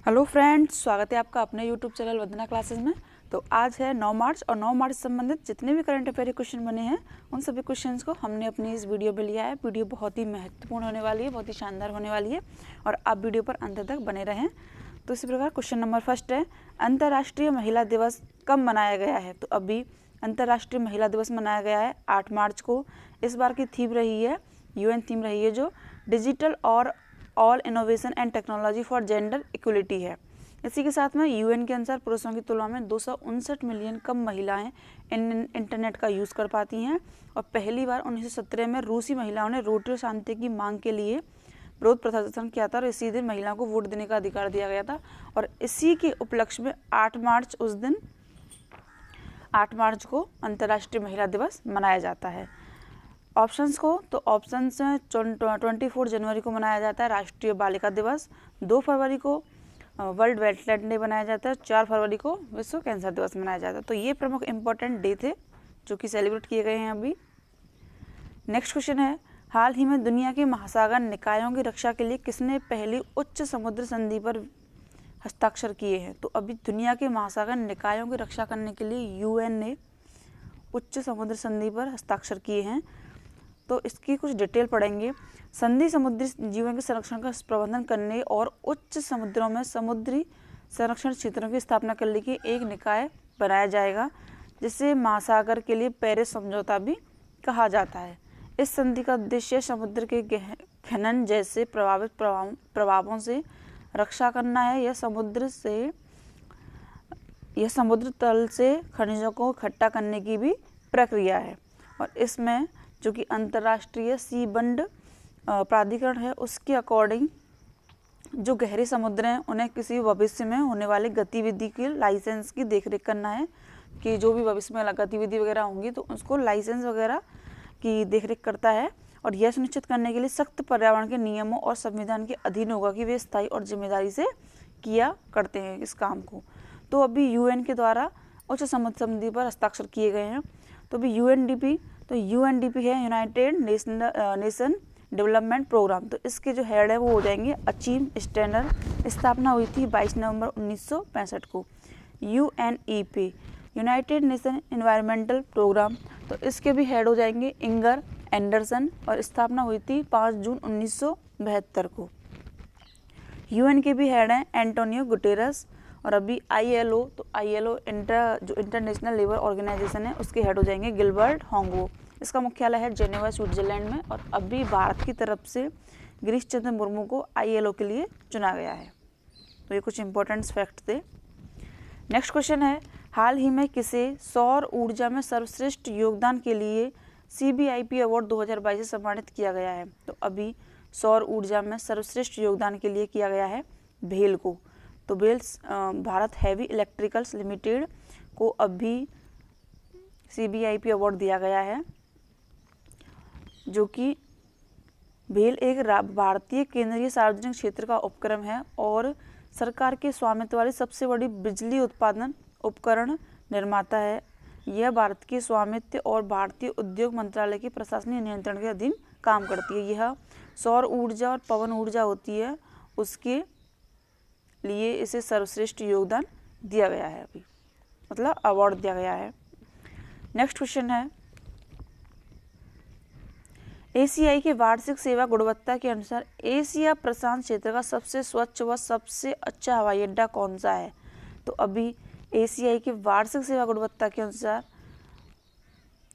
Hello friends, स्वागत है आपका अपने यूट्यूब चैनल वंदना क्लासेस में। तो आज है 9 मार्च और 9 मार्च से संबंधित जितने भी करंट अफेयर क्वेश्चन बने हैं उन सभी क्वेश्चंस को हमने अपनी इस वीडियो में लिया है। वीडियो बहुत ही महत्वपूर्ण होने वाली है, बहुत ही शानदार होने वाली है और आप वीडियो पर अंत तक बने रहें। तो इसी प्रकार क्वेश्चन नंबर फर्स्ट है, अंतर्राष्ट्रीय महिला दिवस कब मनाया गया है? तो अभी अंतर्राष्ट्रीय महिला दिवस मनाया गया है 8 मार्च को। इस बार की थीम रही है, UN थीम रही है जो डिजिटल और all innovation and technology for gender equality है। इसी के साथ में UN के अनुसार पुरुषों की तुलना में 259 मिलियन कम महिलाएं इंटरनेट का यूज़ कर पाती हैं और पहली बार 1917 में रूसी महिलाओं ने रोटी और शांति की मांग के लिए विरोध प्रदर्शन किया था और इसी दिन महिलाओं को वोट देने का अधिकार दिया गया था। और इसी के उपलक्ष्य में 8 मार्च उस दिन 8 मार्च को अंतर्राष्ट्रीय महिला दिवस मनाया जाता है। ऑप्शंस को तो ऑप्शंस 24 जनवरी को मनाया जाता है राष्ट्रीय बालिका दिवस, 2 फरवरी को वर्ल्ड वेटलैंड डे मनाया जाता है, 4 फरवरी को विश्व कैंसर दिवस मनाया जाता है। तो ये प्रमुख इंपॉर्टेंट डे थे जो कि सेलिब्रेट किए गए हैं अभी। नेक्स्ट क्वेश्चन है, हाल ही में दुनिया के महासागर निकायों की रक्षा के लिए किसने पहली उच्च समुद्र संधि पर हस्ताक्षर किए हैं? तो अभी दुनिया के महासागर निकायों की रक्षा करने के लिए UN ने उच्च समुद्र संधि पर हस्ताक्षर किए हैं। तो इसकी कुछ डिटेल पढ़ेंगे। संधि समुद्री जीवन के संरक्षण का प्रबंधन करने और उच्च समुद्रों में समुद्री संरक्षण क्षेत्रों की स्थापना करने की एक निकाय बनाया जाएगा, जिसे महासागर के लिए पेरिस समझौता भी कहा जाता है। इस संधि का उद्देश्य समुद्र के खनन जैसे प्रभावित प्रभावों से रक्षा करना है। यह समुद्र तल से खनिजों को इकट्ठा करने की भी प्रक्रिया है और इसमें जो कि अंतर्राष्ट्रीय सीबंड प्राधिकरण है उसके अकॉर्डिंग जो गहरे समुद्र हैं उन्हें किसी भविष्य में होने वाली गतिविधि के लाइसेंस की देखरेख करना है कि जो भी भविष्य में गतिविधि वगैरह होंगी तो उसको लाइसेंस वगैरह की देखरेख करता है और यह सुनिश्चित करने के लिए सख्त पर्यावरण के नियमों और संविधान के अधीन होगा कि वे स्थायी और जिम्मेदारी से किया करते हैं इस काम को। तो अभी UN के द्वारा उच्च समुद्र संधि पर हस्ताक्षर किए गए हैं। तो अभी UNDP है यूनाइटेड नेशन डेवलपमेंट प्रोग्राम। तो इसके जो हेड है वो हो जाएंगे अचीम स्टैंडर। स्थापना हुई थी 22 नवंबर 1965 को। UNEP united nation environmental programme, तो इसके भी हेड हो जाएंगे इंगर एंडरसन और स्थापना हुई थी 5 जून 1972 को। UN के भी हेड हैं एंटोनियो गुटेरस और अभी ILO, तो ILO जो इंटरनेशनल लेबर ऑर्गेनाइजेशन है उसके हेड हो जाएंगे गिलबर्ट होंगो। इसका मुख्यालय है जेनेवा स्विट्जरलैंड में और अभी भारत की तरफ से गिरीश चंद्र मुर्मू को ILO के लिए चुना गया है। तो ये कुछ इंपॉर्टेंट फैक्ट थे। नेक्स्ट क्वेश्चन है, हाल ही में किसे सौर ऊर्जा में सर्वश्रेष्ठ योगदान के लिए CBIP अवार्ड 2022 से सम्मानित किया गया है? तो अभी सौर ऊर्जा में सर्वश्रेष्ठ योगदान के लिए किया गया है भेल को। तो भेल भारत हैवी इलेक्ट्रिकल्स लिमिटेड को अभी CBIP अवार्ड दिया गया है, जो कि भेल एक भारतीय केंद्रीय सार्वजनिक क्षेत्र का उपक्रम है और सरकार के स्वामित्व वाली सबसे बड़ी बिजली उत्पादन उपकरण निर्माता है। यह भारत के स्वामित्व और भारतीय उद्योग मंत्रालय के प्रशासनिक नियंत्रण के अधीन काम करती है। यह सौर ऊर्जा और पवन ऊर्जा होती है, उसके लिए इसे सर्वश्रेष्ठ योगदान दिया गया है, अभी मतलब अवार्ड दिया गया है। नेक्स्ट क्वेश्चन है, ACI के वार्षिक सेवा गुणवत्ता के अनुसार एशिया प्रशांत क्षेत्र का सबसे स्वच्छ व सबसे अच्छा हवाई अड्डा कौन सा है? तो अभी ACI के वार्षिक सेवा गुणवत्ता के अनुसार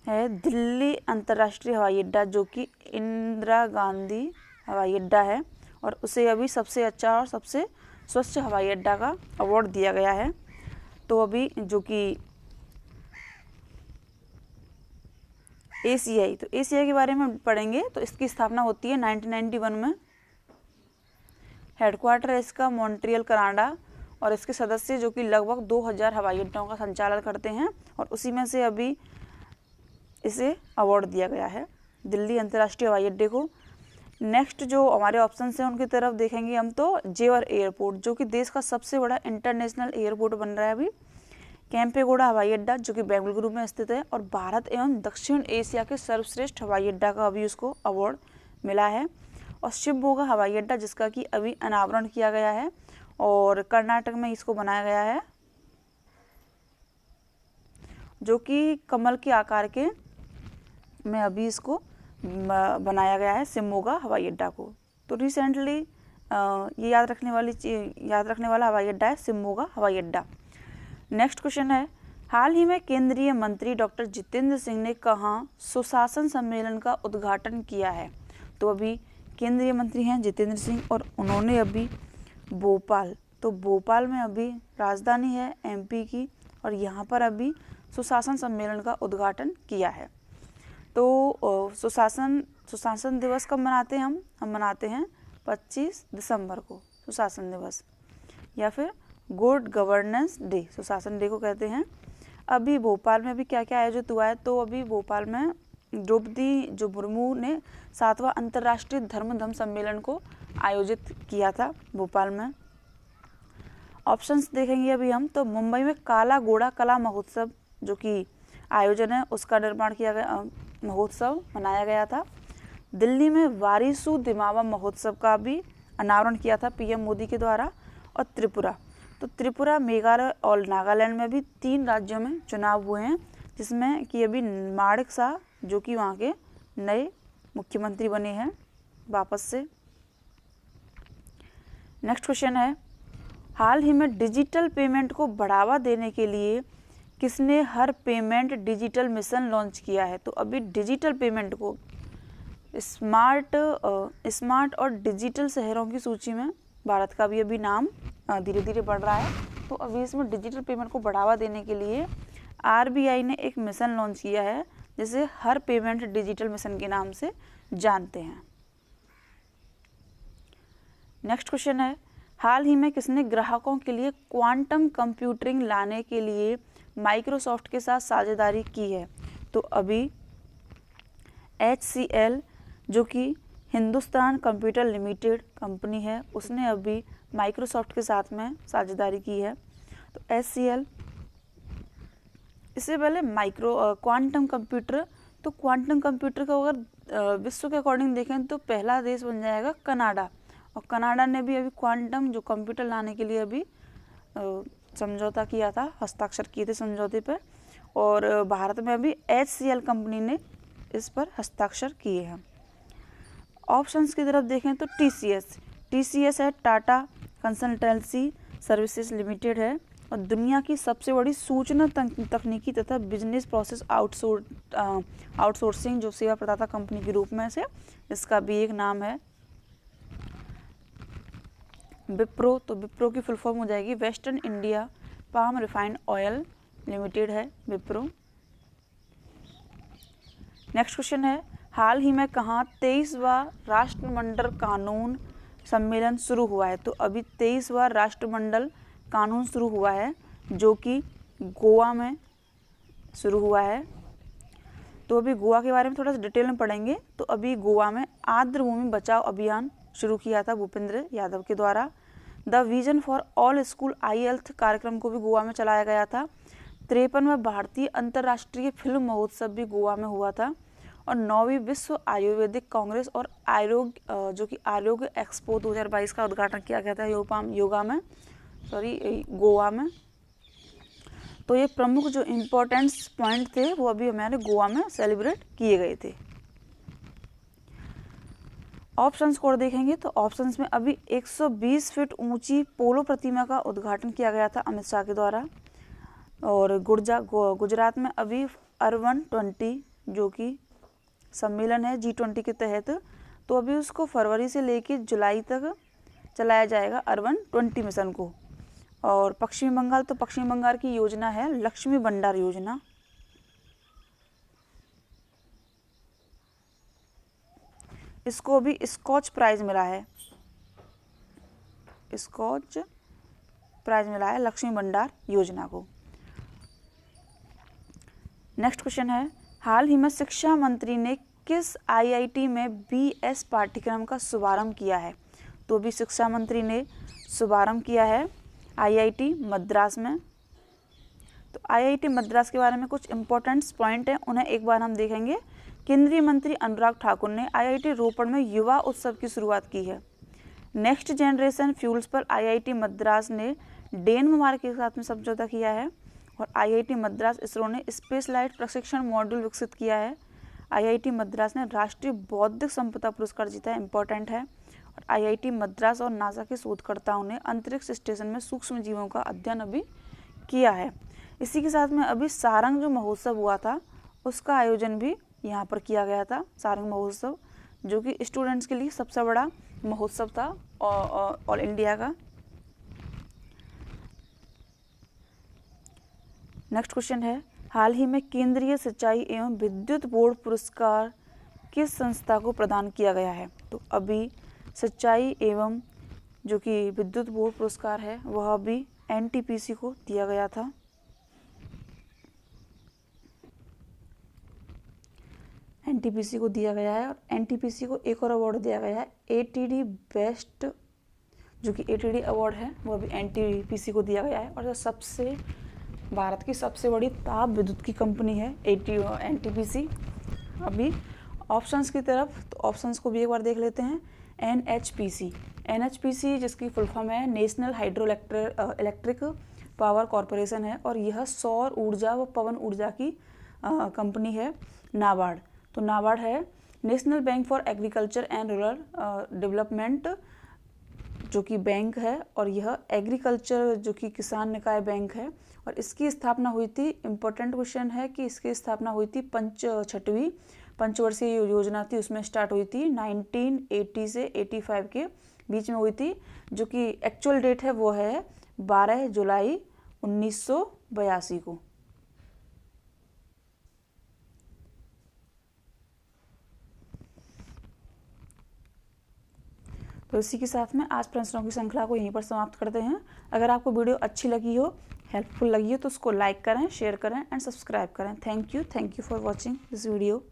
है दिल्ली अंतर्राष्ट्रीय हवाई अड्डा, जो कि इंदिरा गांधी हवाई अड्डा है और उसे अभी सबसे अच्छा और सबसे स्वच्छ हवाई अड्डा का अवार्ड दिया गया है। तो अभी जो कि ACI, तो ACI के बारे में पढ़ेंगे। तो इसकी स्थापना होती है 1991 में। हेडक्वार्टर है इसका मॉन्ट्रियल कनाडा और इसके सदस्य जो कि लगभग 2000 हवाई अड्डों का संचालन करते हैं और उसी में से अभी इसे अवार्ड दिया गया है दिल्ली अंतर्राष्ट्रीय हवाई अड्डे को। नेक्स्ट जो हमारे ऑप्शन हैं उनकी तरफ देखेंगे हम, तो जेवर एयरपोर्ट जो कि देश का सबसे बड़ा इंटरनेशनल एयरपोर्ट बन रहा है अभी। केम्पेगौड़ा हवाई अड्डा जो कि बेंगलुरु में स्थित है और भारत एवं दक्षिण एशिया के सर्वश्रेष्ठ हवाई अड्डा का अभी उसको अवार्ड मिला है। और शिवमोगा हवाई अड्डा जिसका कि अभी अनावरण किया गया है और कर्नाटक में इसको बनाया गया है, जो कि कमल के आकार के में अभी इसको बनाया गया है शिमोगा हवाई अड्डा को। तो रिसेंटली ये याद रखने वाला हवाई अड्डा है शिमोगा हवाई अड्डा। नेक्स्ट क्वेश्चन है, हाल ही में केंद्रीय मंत्री डॉक्टर जितेंद्र सिंह ने कहाँ सुशासन सम्मेलन का उद्घाटन किया है? तो अभी केंद्रीय मंत्री हैं जितेंद्र सिंह और उन्होंने अभी भोपाल, तो भोपाल में अभी राजधानी है एमपी की, और यहाँ पर अभी सुशासन सम्मेलन का उद्घाटन किया है। तो सुशासन दिवस कब मनाते हैं हम मनाते हैं 25 दिसंबर को सुशासन दिवस, या फिर गुड गवर्नेंस डे, सुशासन डे को कहते हैं। अभी भोपाल में भी क्या क्या आयोजित हुआ है? तो अभी भोपाल में द्रौपदी मुर्मू ने 7वां अंतर्राष्ट्रीय धर्म सम्मेलन को आयोजित किया था भोपाल में। ऑप्शंस देखेंगे अभी हम, तो मुंबई में काला घोड़ा कला महोत्सव जो कि आयोजन है उसका निर्माण किया गया, महोत्सव मनाया गया था। दिल्ली में वारिसू दिमावा महोत्सव का भी अनावरण किया था पीएम मोदी के द्वारा। और त्रिपुरा, मेघालय और नागालैंड में भी 3 राज्यों में चुनाव हुए हैं, जिसमें कि अभी माणिक शाह जो कि वहाँ के नए मुख्यमंत्री बने हैं वापस से। नेक्स्ट क्वेश्चन है, हाल ही में डिजिटल पेमेंट को बढ़ावा देने के लिए किसने हर पेमेंट डिजिटल मिशन लॉन्च किया है? तो अभी डिजिटल पेमेंट को स्मार्ट और डिजिटल शहरों की सूची में भारत का भी अभी नाम धीरे धीरे बढ़ रहा है। तो अभी इसमें डिजिटल पेमेंट को बढ़ावा देने के लिए आरबीआई ने एक मिशन लॉन्च किया है, जिसे हर पेमेंट डिजिटल मिशन के नाम से जानते हैं। नेक्स्ट क्वेश्चन है, हाल ही में किसने ग्राहकों के लिए क्वांटम कंप्यूटिंग लाने के लिए माइक्रोसॉफ्ट के साथ साझेदारी की है? तो अभी HCL जो कि हिंदुस्तान कंप्यूटर लिमिटेड कंपनी है, उसने अभी माइक्रोसॉफ्ट के साथ में साझेदारी की है। तो HCL, इससे पहले क्वांटम कंप्यूटर, तो क्वांटम कंप्यूटर का अगर विश्व के अकॉर्डिंग देखें तो पहला देश बन जाएगा कनाडा, और कनाडा ने भी अभी क्वांटम जो कंप्यूटर लाने के लिए अभी समझौता किया था, हस्ताक्षर किए थे समझौते पर, और भारत में अभी HCL कंपनी ने इस पर हस्ताक्षर किए हैं। ऑप्शंस की तरफ देखें तो TCS है, टाटा कंसल्टेंसी सर्विसेज लिमिटेड है, और दुनिया की सबसे बड़ी सूचना तकनीकी तथा बिजनेस प्रोसेस आउटसोर्सिंग जो सेवा प्रदाता कंपनी के रूप में से इसका भी एक नाम है विप्रो। तो विप्रो की फुल फॉर्म हो जाएगी western India palm refined oil limited है विप्रो। नेक्स्ट क्वेश्चन है, हाल ही में कहाँ 23वां राष्ट्रमंडल कानून सम्मेलन शुरू हुआ है? तो अभी 23वां राष्ट्रमंडल कानून शुरू हुआ है, जो कि गोवा में शुरू हुआ है। तो अभी गोवा के बारे में थोड़ा सा डिटेल में पढ़ेंगे। तो अभी गोवा में आर्द्र भूमि बचाओ अभियान शुरू किया था भूपेंद्र यादव के द्वारा। The vision for all school I health कार्यक्रम को भी गोवा में चलाया गया था। 53वां भारतीय अंतर्राष्ट्रीय फिल्म महोत्सव भी गोवा में हुआ था। और 9वीं विश्व आयुर्वेदिक कांग्रेस और आरोग्य एक्सपो 2022 का उद्घाटन किया गया था गोवा में। तो ये प्रमुख जो इम्पोर्टेंट्स पॉइंट थे वो अभी हमारे गोवा में सेलिब्रेट किए गए थे। ऑप्शंस को देखेंगे तो ऑप्शंस में अभी 120 फीट ऊंची पोलो प्रतिमा का उद्घाटन किया गया था अमित शाह के द्वारा। और गुजरात में अभी अर्बन 20 जो कि सम्मेलन है G20 के तहत, तो अभी उसको फरवरी से लेकर जुलाई तक चलाया जाएगा अर्बन 20 मिशन को। और पश्चिमी बंगाल की योजना है लक्ष्मी भंडार योजना। इसको भी स्कॉच प्राइज मिला है, लक्ष्मी भंडार योजना को। नेक्स्ट क्वेश्चन है, हाल ही में शिक्षा मंत्री ने किस IIT में BS पाठ्यक्रम का शुभारंभ किया है? तो भी शिक्षा मंत्री ने शुभारंभ किया है IIT मद्रास में। तो IIT मद्रास के बारे में कुछ इंपॉर्टेंट पॉइंट हैं, उन्हें एक बार हम देखेंगे। केंद्रीय मंत्री अनुराग ठाकुर ने IIT रोपड़ में युवा उत्सव की शुरुआत की है। नेक्स्ट जनरेशन फ्यूल्स पर आईआईटी मद्रास ने डेनमार्क के साथ में समझौता किया है और आईआईटी मद्रास इसरो ने स्पेसलाइट प्रशिक्षण मॉड्यूल विकसित किया है। आईआईटी मद्रास ने राष्ट्रीय बौद्धिक संपदा पुरस्कार जीता है, इंपॉर्टेंट है। और आईआईटी मद्रास और नासा के शोधकर्ताओं ने अंतरिक्ष स्टेशन में सूक्ष्म जीवों का अध्ययन अभी किया है। इसी के साथ में अभी सारंग जो महोत्सव हुआ था उसका आयोजन भी यहाँ पर किया गया था, सारंग महोत्सव, जो कि स्टूडेंट्स के लिए सबसे बड़ा महोत्सव था ऑल इंडिया का। नेक्स्ट क्वेश्चन है, हाल ही में केंद्रीय सिंचाई एवं विद्युत बोर्ड पुरस्कार किस संस्था को प्रदान किया गया है? तो अभी सिंचाई एवं जो कि विद्युत बोर्ड पुरस्कार है वह अभी एनटीपीसी को दिया गया था। एनटीपीसी को दिया गया है और एनटीपीसी को एक और अवार्ड दिया गया है, एटीडी बेस्ट, जो कि एटीडी अवार्ड है वो अभी एनटीपीसी को दिया गया है। और जो भारत की सबसे बड़ी ताप विद्युत की कंपनी है एनटीपीसी। अभी ऑप्शंस की तरफ, तो ऑप्शंस को भी एक बार देख लेते हैं। एनएचपीसी जिसकी फुल फॉर्म है national hydro electric power corporation है और यह सौर ऊर्जा व पवन ऊर्जा की कंपनी है। नाबार्ड, तो नाबार्ड है national bank for agriculture and rural development जो कि बैंक है और यह एग्रीकल्चर जो कि किसान निकाय बैंक है। और इसकी स्थापना हुई थी, इम्पोर्टेंट क्वेश्चन है कि इसकी स्थापना हुई थी छठवीं पंचवर्षीय योजना थी, उसमें स्टार्ट हुई थी 1980 से 85 के बीच में हुई थी, जो कि एक्चुअल डेट है वो है 12 जुलाई 1982 को। तो इसी के साथ में आज प्रश्नों की श्रृंखला को यहीं पर समाप्त करते हैं। अगर आपको वीडियो अच्छी लगी हो, हेल्पफुल लगी हो तो उसको लाइक करें, शेयर करें एंड सब्सक्राइब करें। Thank you for watching this video.